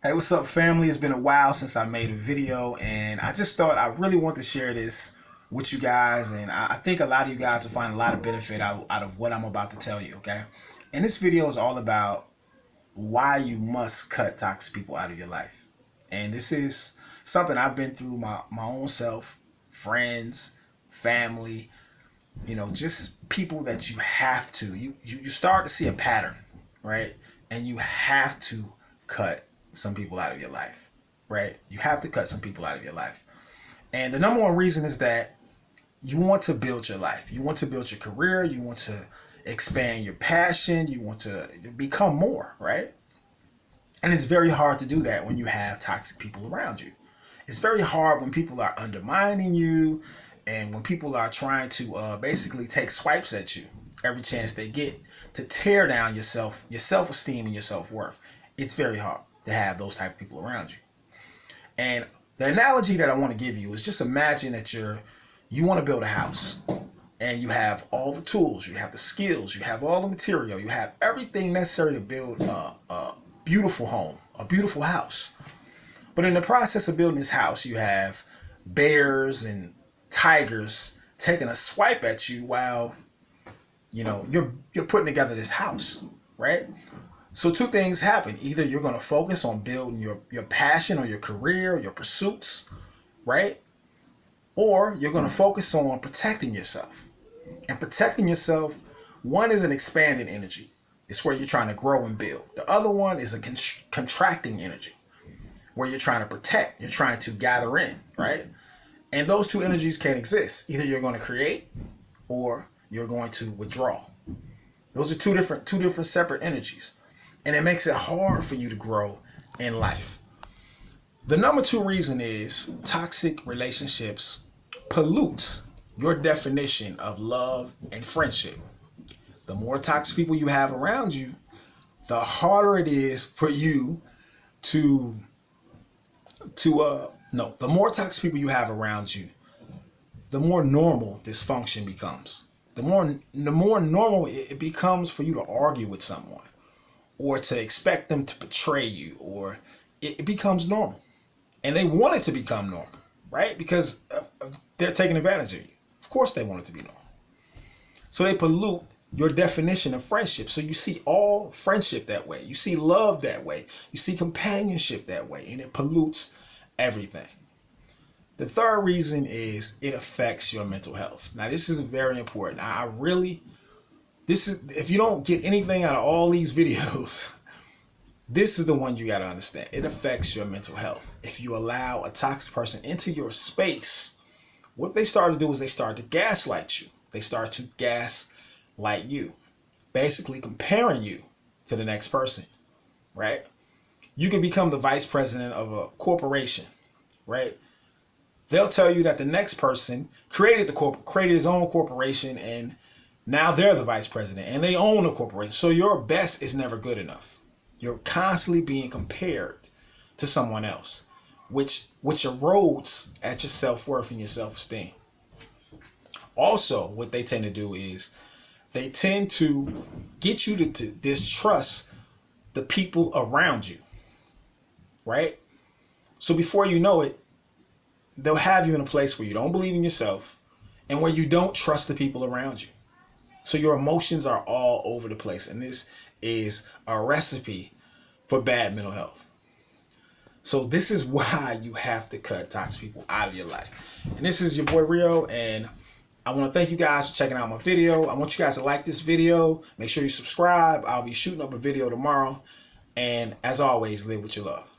Hey, what's up, family? It's been a while since I made a video, and I just thought I really want to share this with you guys. And I think a lot of you guys will find a lot of benefit out of what I'm about to tell you, okay? And this video is all about why you must cut toxic people out of your life. And this is something I've been through my own self, friends, family, just people that you have to. You start to see a pattern, right? And you have to cut some people out of your life, right? You have to cut some people out of your life. And the number one reason is that you want to build your life. You want to build your career. You want to expand your passion. You want to become more, right? And it's very hard to do that when you have toxic people around you. It's very hard when people are undermining you and when people are trying to basically take swipes at you every chance they get to tear down your self-esteem and your self-worth. It's very hard to have those type of people around you. And the analogy that I want to give you is just imagine that you want to build a house and you have all the tools, you have the skills, you have all the material, you have everything necessary to build a beautiful home, a beautiful house. But in the process of building this house, you have bears and tigers taking a swipe at you while you're putting together this house, right? So two things happen. Either you're going to focus on building your passion or your career, your pursuits, right? Or you're going to focus on protecting yourself. And protecting yourself, one is an expanding energy. It's where you're trying to grow and build. The other one is a contracting energy, where you're trying to protect, you're trying to gather in, right? And those two energies can't exist. Either you're going to create or you're going to withdraw. Those are two different separate energies. And it makes it hard for you to grow in life. The number two reason is toxic relationships pollute your definition of love and friendship. The more toxic people you have around you, the harder it is for you the more toxic people you have around you, the more normal dysfunction becomes. The more normal it becomes for you to argue with someone, or to expect them to betray you, or it becomes normal. And they want it to become normal, right? Because they're taking advantage of you. Of course they want it to be normal. So they pollute your definition of friendship. So you see all friendship that way. You see love that way. You see companionship that way. And it pollutes everything. The third reason is it affects your mental health. Now, this is very important. If you don't get anything out of all these videos, this is the one you got to understand. It affects your mental health. If you allow a toxic person into your space, what they start to do is they start to gaslight you. They start to gaslight you, basically comparing you to the next person, right? You can become the vice president of a corporation, right? They'll tell you that the next person created his own corporation, and now they're the vice president and they own a corporation. So your best is never good enough. You're constantly being compared to someone else, which erodes at your self-worth and your self-esteem. Also, what they tend to do is they tend to get you to distrust the people around you, right? So before you know it, they'll have you in a place where you don't believe in yourself and where you don't trust the people around you. So your emotions are all over the place. And this is a recipe for bad mental health. So this is why you have to cut toxic people out of your life. And this is your boy Rio. And I want to thank you guys for checking out my video. I want you guys to like this video. Make sure you subscribe. I'll be shooting up a video tomorrow. And as always, live with your love.